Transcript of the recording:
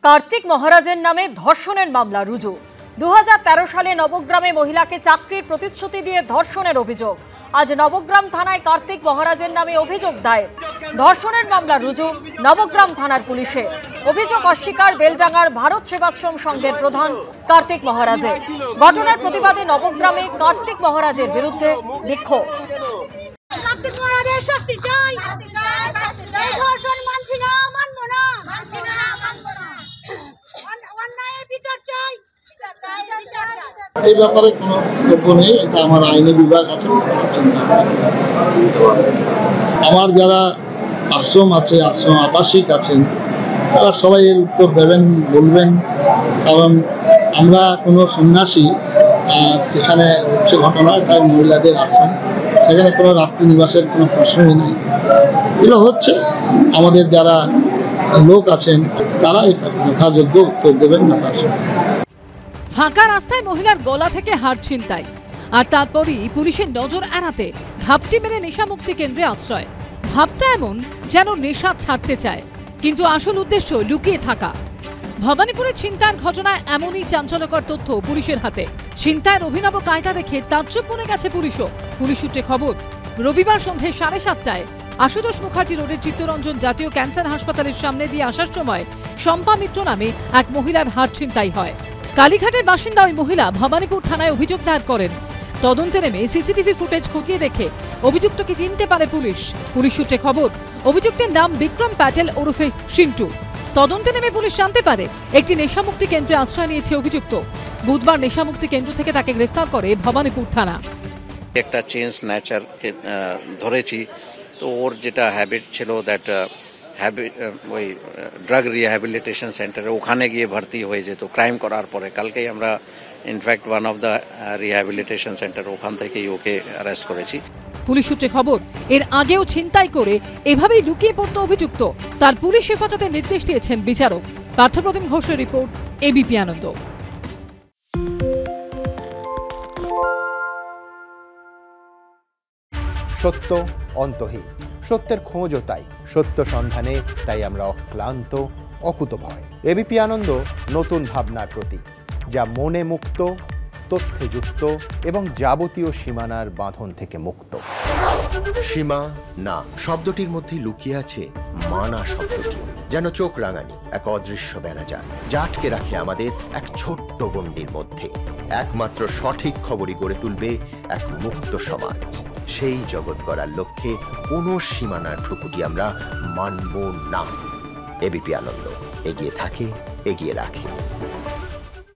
কার্তিক মহারাজের নামে ধর্ষণের মামলা রুজু। 2013 সালে নবগ্রামে মহিলাকে চাকরির প্রতিশ্রুতি দিয়ে ধর্ষণের অভিযোগ। আজ নবগ্রাম থানায় কার্তিক মহারাজের নামে অভিযোগ দায়ের। ধর্ষণের মামলা রুজু নবগ্রাম থানার পুলিশে। অভিযোগ অস্বীকার বেলডাঙ্গার ভারত সেবাশ্রম সংঘের প্রধান কার্তিক মহারাজের। ঘটনার প্রতিবাদে নবগ্রামে কার্তিক মহারাজের বিরুদ্ধে বিক্ষোভ। কার্তিক মহারাজের শাস্তি চাই, এই ধর্ষণ মানছি না, মানবো না, অন্যায়ের বিচার চাই। এই ব্যাপারে কোনো বক্তব্য নেই, এটা আমার আইনি বিভাগ আছে। আমার যারা আশ্রম আছে, আশ্রম আবাসিক আছেন, তারা সবাই এর উত্তর দেবেন, বলবেন। কারণ আমরা কোনো সন্ন্যাসী যেখানে হচ্ছে ঘটনা, এটা মহিলাদের আশ্রম, সেখানে কোনো রাত্রি নিবাসের কোনো প্রশ্নই নেই। এগুলো হচ্ছে আমাদের যারা লোক আছেন, তারা এটা যথাযোগ্য উত্তর দেবেন না। তার সঙ্গে ফাঁকা রাস্তায় মহিলার গলা থেকে হার ছিনতাই, আর তারপরই পুলিশের নজর এড়াতে ঘাপটি মেরে নেশামুক্তি কেন্দ্রে আশ্রয়। ভাবটা এমন যেন নেশা ছাড়তে চায়, কিন্তু আসল উদ্দেশ্য লুকিয়ে থাকা। ভবানীপুরে ছিনতাইয়ের ঘটনায় এমনই চাঞ্চল্যকর তথ্য পুলিশের হাতে। ছিনতাইয়ের অভিনব কায়দা দেখে তাজ্জব বনে গেছে পুলিশও। পুলিশ সূত্রে খবর, রবিবার সন্ধে 7:30টায় আশুতোষ মুখার্জি রোডের চিত্তরঞ্জন জাতীয় ক্যান্সার হাসপাতালের সামনে দিয়ে আসার সময় শম্পা মিত্র নামে এক মহিলার হার ছিনতাই হয়। কালীঘাটের বাসিন্দা ওই মহিলা ভবানীপুর থানায় অভিযোগ দায়ের করেন। তদন্তে নেমে সিসিটিভি ফুটেজ খতিয়ে দেখে অভিযুক্তকে চিনতে পারে পুলিশ। পুলিশ সূত্রে খবর, অভিযুক্তের নাম বিক্রম প্যাটেল ওরফে সিন্টু। তদন্তে নেমে পুলিশ জানতে পারে একটি নেশামুক্তি কেন্দ্রে আশ্রয় নিয়েছে অভিযুক্ত। বুধবার নেশামুক্তি কেন্দ্র থেকে তাকে গ্রেফতার করে ভবানীপুর থানা। একটা চেঞ্জ নেচারকে ধরেছি, তো ওর যেটা হ্যাবিট ছিল দ্যাট ওই ড্রাগ রিহ্যাবিলিটেশন সেন্টারে ওখানে গিয়ে ভর্তি হয়ে যেত ক্রাইম করার পরে। কালকেই আমরা in fact one of the rehabilitation centre, ওখান থেকেই ওকে অ্যারেস্ট করেছি। পুলিশ সূত্রে খবর, এর আগেও ছিনতাই করে এভাবেই লুকিয়ে পড়ত অভিযুক্ত। তার পুলিশ হেফাজতের নির্দেশ দিয়েছেন বিচারক। পার্থপ্রতিম ঘোষের রিপোর্ট, এবিপি আনন্দ। সত্য অন্তহীন, সত্যের খোঁজও তাই, সত্য সন্ধানে তাই আমরা অক্লান্ত, অকুতভয়। এবিপি আনন্দ নতুন ভাবনার প্রতীক, যা মনে মুক্ত, তথ্যে যুক্ত এবং যাবতীয় সীমানার বাঁধন থেকে মুক্ত। সীমা না শব্দটির মধ্যে লুকিয়ে আছে মানা শব্দটি, যেন চোখ রাঙানি এক অদৃশ্য বেড়াজাল, যা আটকে রাখে আমাদের এক ছোট্ট গণ্ডির মধ্যে। একমাত্র সঠিক খবরই গড়ে তুলবে এক মুক্ত সমাজ। সেই জগৎ গড়ার লক্ষ্যে কোনো সীমানার ঠুকুটি আমরা মানব না। এবিপি আনন্দ এগিয়ে থাকে, এগিয়ে রাখে।